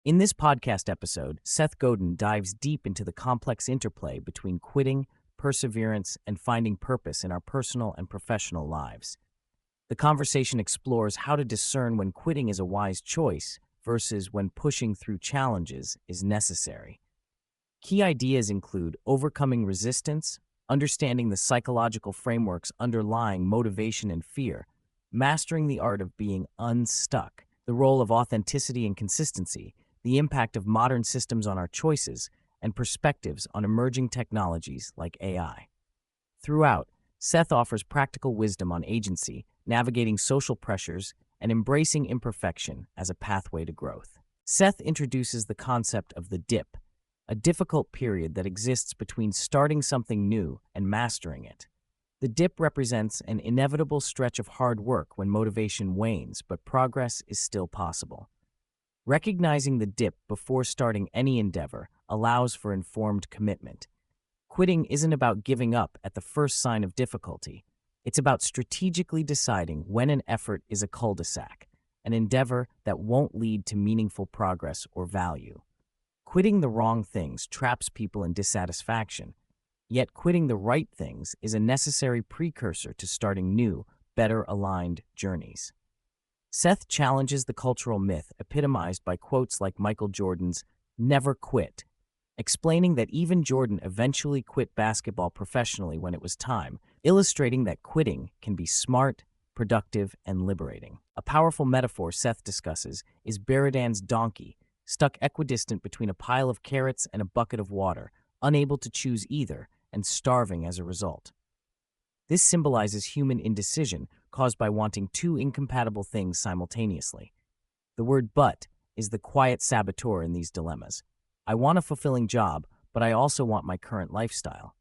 In this podcast episode, Seth Godin dives deep into the complex interplay between quitting, perseverance, and finding purpose in our personal and professional lives. The conversation explores how to discern when quitting is a wise choice versus when pushing through challenges is necessary. Key ideas include overcoming resistance, understanding the psychological frameworks underlying motivation and fear, mastering the art of being unstuck, the role of authenticity and consistency, the impact of modern systems on our choices, and perspectives on emerging technologies like AI. Throughout, Seth offers practical wisdom on agency, navigating social pressures, and embracing imperfection as a pathway to growth. Seth introduces the concept of the dip, a difficult period that exists between starting something new and mastering it. The dip represents an inevitable stretch of hard work when motivation wanes, but progress is still possible. Recognizing the dip before starting any endeavor allows for informed commitment. Quitting isn't about giving up at the first sign of difficulty. It's about strategically deciding when an effort is a cul-de-sac, an endeavor that won't lead to meaningful progress or value. Quitting the wrong things traps people in dissatisfaction, yet quitting the right things is a necessary precursor to starting new, better aligned journeys. Seth challenges the cultural myth epitomized by quotes like Michael Jordan's "never quit," explaining that even Jordan eventually quit basketball professionally when it was time, illustrating that quitting can be smart, productive, and liberating. A powerful metaphor Seth discusses is Buridan's donkey, stuck equidistant between a pile of carrots and a bucket of water, unable to choose either, and starving as a result. This symbolizes human indecision caused by wanting two incompatible things simultaneously. The word "but" is the quiet saboteur in these dilemmas. I want a fulfilling job, but I also want my current lifestyle.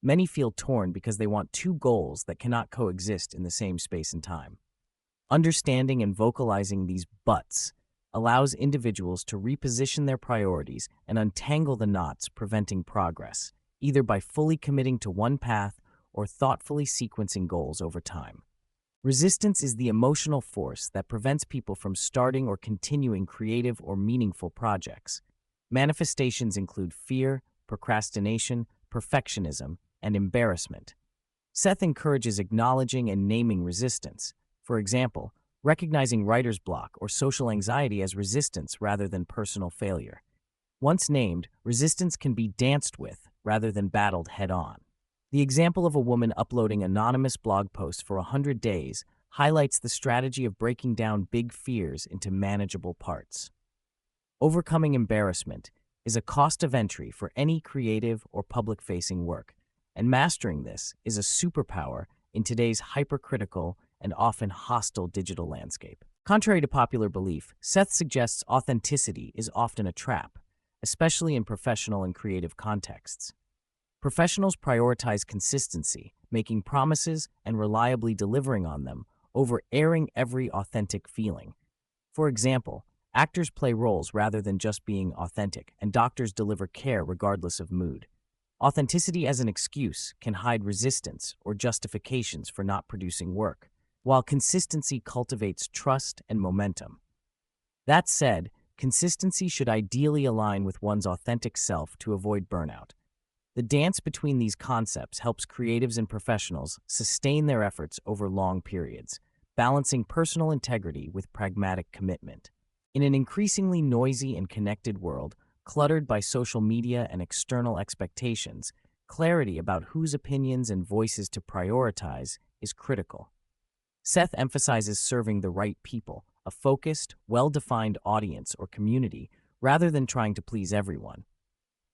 Many feel torn because they want two goals that cannot coexist in the same space and time. Understanding and vocalizing these buts allows individuals to reposition their priorities and untangle the knots preventing progress, either by fully committing to one path or thoughtfully sequencing goals over time. Resistance is the emotional force that prevents people from starting or continuing creative or meaningful projects. Manifestations include fear, procrastination, perfectionism, and embarrassment. Seth encourages acknowledging and naming resistance. For example, recognizing writer's block or social anxiety as resistance rather than personal failure. Once named, resistance can be danced with rather than battled head-on. The example of a woman uploading anonymous blog posts for 100 days highlights the strategy of breaking down big fears into manageable parts. Overcoming embarrassment is a cost of entry for any creative or public-facing work, and mastering this is a superpower in today's hypercritical and often hostile digital landscape. Contrary to popular belief, Seth suggests authenticity is often a trap, especially in professional and creative contexts. Professionals prioritize consistency, making promises and reliably delivering on them over airing every authentic feeling. For example, actors play roles rather than just being authentic, and doctors deliver care regardless of mood. Authenticity as an excuse can hide resistance or justifications for not producing work, while consistency cultivates trust and momentum. That said, consistency should ideally align with one's authentic self to avoid burnout. The dance between these concepts helps creatives and professionals sustain their efforts over long periods, balancing personal integrity with pragmatic commitment. In an increasingly noisy and connected world, cluttered by social media and external expectations, clarity about whose opinions and voices to prioritize is critical. Seth emphasizes serving the right people, a focused, well-defined audience or community, rather than trying to please everyone.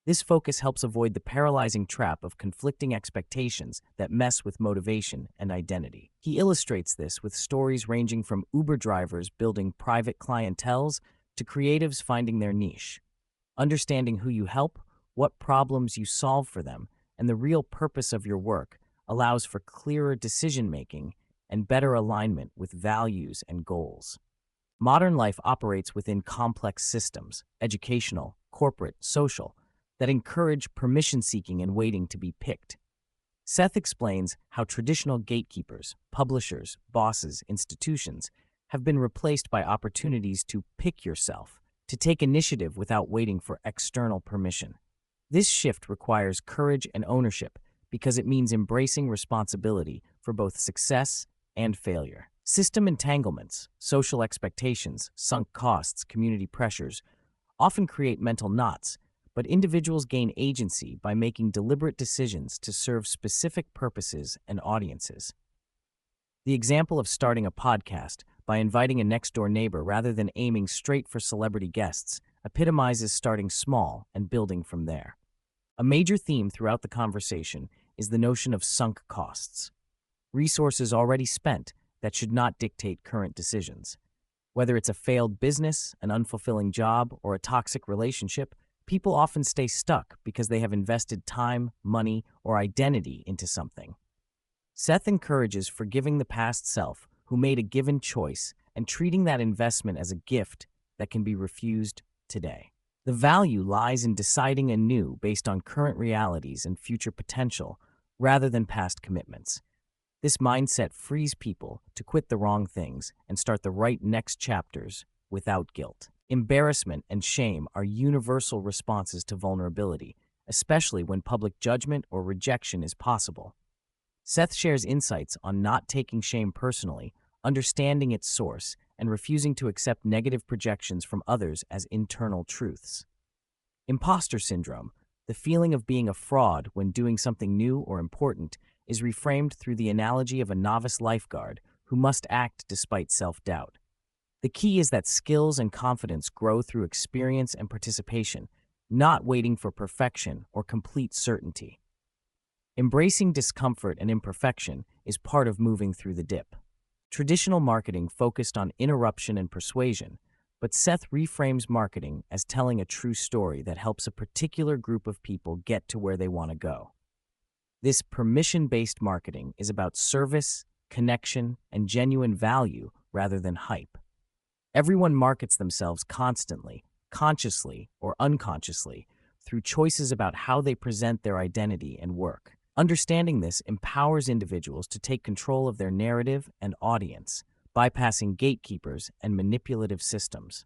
This focus helps avoid the paralyzing trap of conflicting expectations that mess with motivation and identity. He illustrates this with stories ranging from Uber drivers building private clienteles to creatives finding their niche. Understanding who you help, what problems you solve for them, and the real purpose of your work allows for clearer decision-making and better alignment with values and goals. Modern life operates within complex systems, educational, corporate, social, that encourage permission-seeking and waiting to be picked. Seth explains how traditional gatekeepers, publishers, bosses, institutions have been replaced by opportunities to pick yourself, to take initiative without waiting for external permission. This shift requires courage and ownership because it means embracing responsibility for both success and failure. System entanglements, social expectations, sunk costs, community pressures often create mental knots, but individuals gain agency by making deliberate decisions to serve specific purposes and audiences. The example of starting a podcast by inviting a next-door neighbor rather than aiming straight for celebrity guests epitomizes starting small and building from there. A major theme throughout the conversation is the notion of sunk costs, resources already spent that should not dictate current decisions. Whether it's a failed business, an unfulfilling job, or a toxic relationship, people often stay stuck because they have invested time, money, or identity into something. Seth encourages forgiving the past self who made a given choice and treating that investment as a gift that can be refused today. The value lies in deciding anew based on current realities and future potential rather than past commitments. This mindset frees people to quit the wrong things and start the right next chapters without guilt. Embarrassment and shame are universal responses to vulnerability, especially when public judgment or rejection is possible. Seth shares insights on not taking shame personally, understanding its source, and refusing to accept negative projections from others as internal truths. Imposter syndrome, the feeling of being a fraud when doing something new or important, is reframed through the analogy of a novice lifeguard who must act despite self-doubt. The key is that skills and confidence grow through experience and participation, not waiting for perfection or complete certainty. Embracing discomfort and imperfection is part of moving through the dip. Traditional marketing focused on interruption and persuasion, but Seth reframes marketing as telling a true story that helps a particular group of people get to where they want to go. This permission-based marketing is about service, connection, and genuine value rather than hype. Everyone markets themselves constantly, consciously or unconsciously, through choices about how they present their identity and work. Understanding this empowers individuals to take control of their narrative and audience, bypassing gatekeepers and manipulative systems.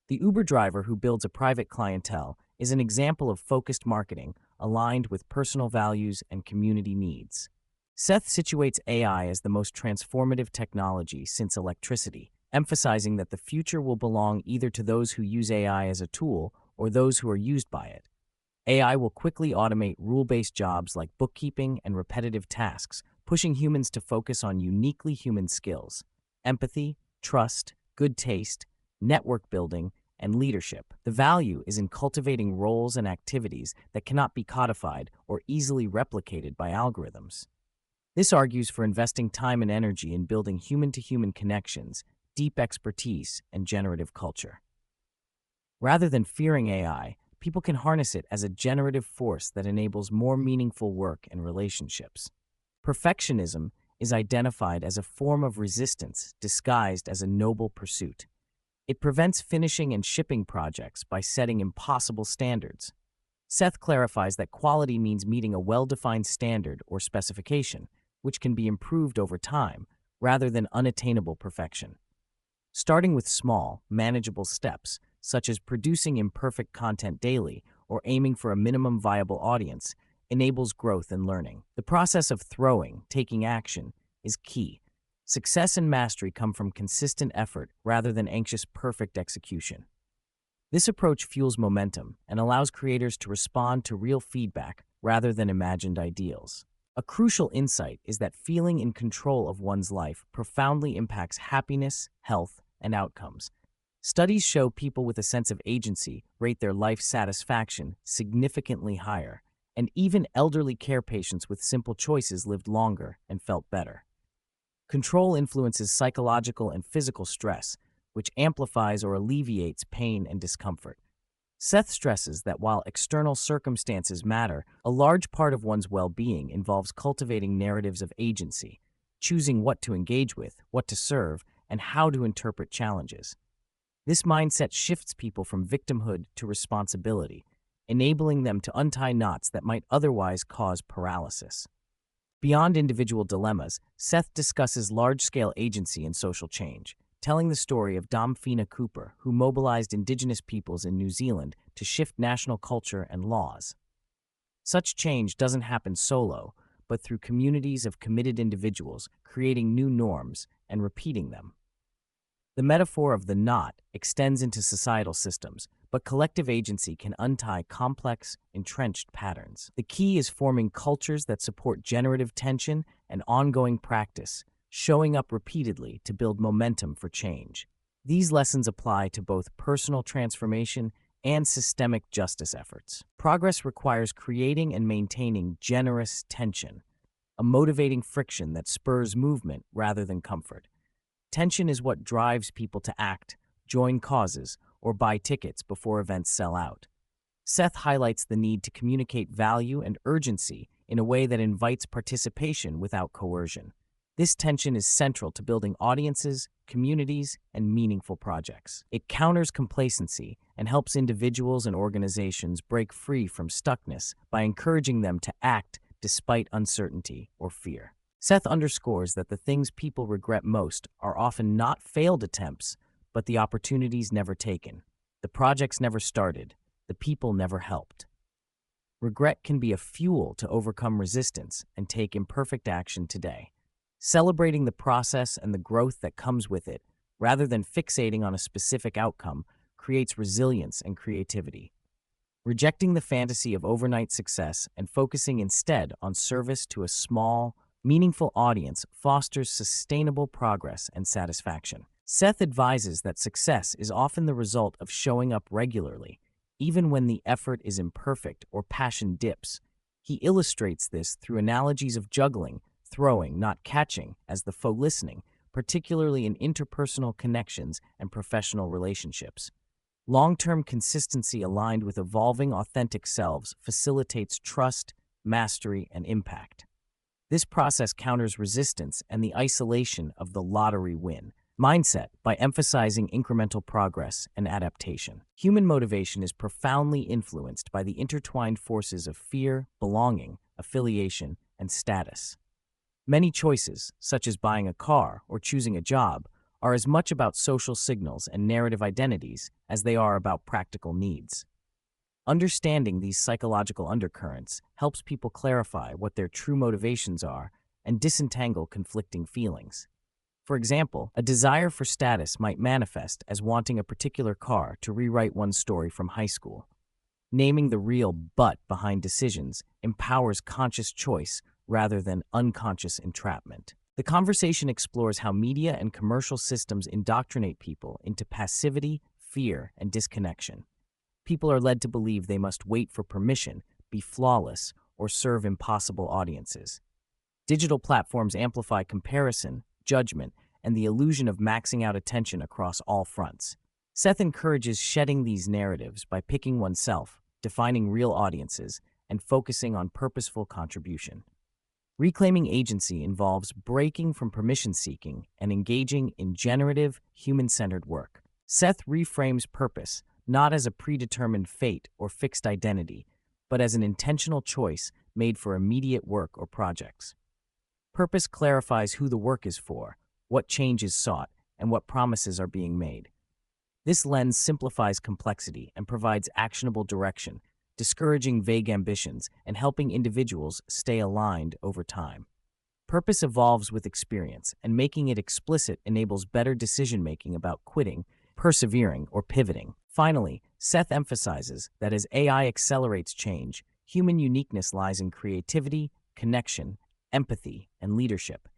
The Uber driver who builds a private clientele is an example of focused marketing aligned with personal values and community needs. Seth situates AI as the most transformative technology since electricity, emphasizing that the future will belong either to those who use AI as a tool or those who are used by it. AI will quickly automate rule-based jobs like bookkeeping and repetitive tasks, pushing humans to focus on uniquely human skills: empathy, trust, good taste, network building, and leadership. The value is in cultivating roles and activities that cannot be codified or easily replicated by algorithms. This argues for investing time and energy in building human-to-human connections, deep expertise, and generative culture. Rather than fearing AI, people can harness it as a generative force that enables more meaningful work and relationships. Perfectionism is identified as a form of resistance disguised as a noble pursuit. It prevents finishing and shipping projects by setting impossible standards. Seth clarifies that quality means meeting a well-defined standard or specification, which can be improved over time, rather than unattainable perfection. Starting with small, manageable steps, such as producing imperfect content daily or aiming for a minimum viable audience, enables growth and learning. The process of taking action, is key. Success and mastery come from consistent effort rather than anxious perfect execution. This approach fuels momentum and allows creators to respond to real feedback rather than imagined ideals. A crucial insight is that feeling in control of one's life profoundly impacts happiness, health, and outcomes. Studies show people with a sense of agency rate their life satisfaction significantly higher, and even elderly care patients with simple choices lived longer and felt better. Control influences psychological and physical stress, which amplifies or alleviates pain and discomfort. Seth stresses that while external circumstances matter, a large part of one's well-being involves cultivating narratives of agency, choosing what to engage with, what to serve, and how to interpret challenges. This mindset shifts people from victimhood to responsibility, enabling them to untie knots that might otherwise cause paralysis. Beyond individual dilemmas, Seth discusses large-scale agency and social change. telling the story of Damphina Cooper, who mobilized indigenous peoples in New Zealand to shift national culture and laws. Such change doesn't happen solo, but through communities of committed individuals creating new norms and repeating them. The metaphor of the knot extends into societal systems, but collective agency can untie complex, entrenched patterns. The key is forming cultures that support generative tension and ongoing practice, showing up repeatedly to build momentum for change. These lessons apply to both personal transformation and systemic justice efforts. Progress requires creating and maintaining generous tension, a motivating friction that spurs movement rather than comfort. Tension is what drives people to act, join causes, or buy tickets before events sell out. Seth highlights the need to communicate value and urgency in a way that invites participation without coercion. This tension is central to building audiences, communities, and meaningful projects. It counters complacency and helps individuals and organizations break free from stuckness by encouraging them to act despite uncertainty or fear. Seth underscores that the things people regret most are often not failed attempts, but the opportunities never taken, the projects never started, the people never helped. Regret can be a fuel to overcome resistance and take imperfect action today. Celebrating the process and the growth that comes with it, rather than fixating on a specific outcome, creates resilience and creativity. Rejecting the fantasy of overnight success and focusing instead on service to a small, meaningful audience fosters sustainable progress and satisfaction. Seth advises that success is often the result of showing up regularly, even when the effort is imperfect or passion dips. He illustrates this through analogies of juggling, throwing, not catching, as the foe listening, particularly in interpersonal connections and professional relationships. Long-term consistency aligned with evolving authentic selves facilitates trust, mastery, and impact. This process counters resistance and the isolation of the lottery win mindset by emphasizing incremental progress and adaptation. Human motivation is profoundly influenced by the intertwined forces of fear, belonging, affiliation, and status. Many choices, such as buying a car or choosing a job, are as much about social signals and narrative identities as they are about practical needs. Understanding these psychological undercurrents helps people clarify what their true motivations are and disentangle conflicting feelings. For example, a desire for status might manifest as wanting a particular car to rewrite one's story from high school. Naming the real "but" behind decisions empowers conscious choice rather than unconscious entrapment. The conversation explores how media and commercial systems indoctrinate people into passivity, fear, and disconnection. People are led to believe they must wait for permission, be flawless, or serve impossible audiences. Digital platforms amplify comparison, judgment, and the illusion of maxing out attention across all fronts. Seth encourages shedding these narratives by picking oneself, defining real audiences, and focusing on purposeful contribution. Reclaiming agency involves breaking from permission-seeking and engaging in generative, human-centered work. Seth reframes purpose not as a predetermined fate or fixed identity, but as an intentional choice made for immediate work or projects. Purpose clarifies who the work is for, what change is sought, and what promises are being made. This lens simplifies complexity and provides actionable direction, discouraging vague ambitions and helping individuals stay aligned over time. Purpose evolves with experience, and making it explicit enables better decision-making about quitting, persevering, or pivoting. Finally, Seth emphasizes that as AI accelerates change, human uniqueness lies in creativity, connection, empathy, and leadership,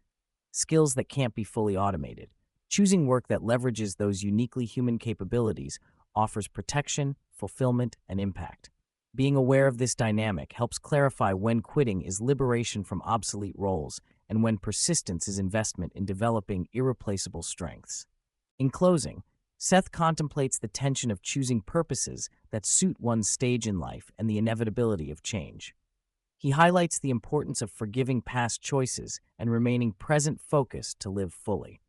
skills that can't be fully automated. Choosing work that leverages those uniquely human capabilities offers protection, fulfillment, and impact. Being aware of this dynamic helps clarify when quitting is liberation from obsolete roles and when persistence is investment in developing irreplaceable strengths. In closing, Seth contemplates the tension of choosing purposes that suit one's stage in life and the inevitability of change. He highlights the importance of forgiving past choices and remaining present-focused to live fully.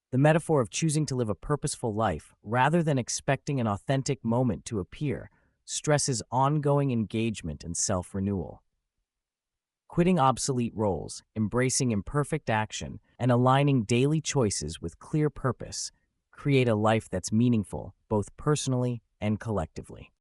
The metaphor of choosing to live a purposeful life rather than expecting an authentic moment to appear stresses ongoing engagement and self-renewal. Quitting obsolete roles, embracing imperfect action, and aligning daily choices with clear purpose create a life that's meaningful, both personally and collectively.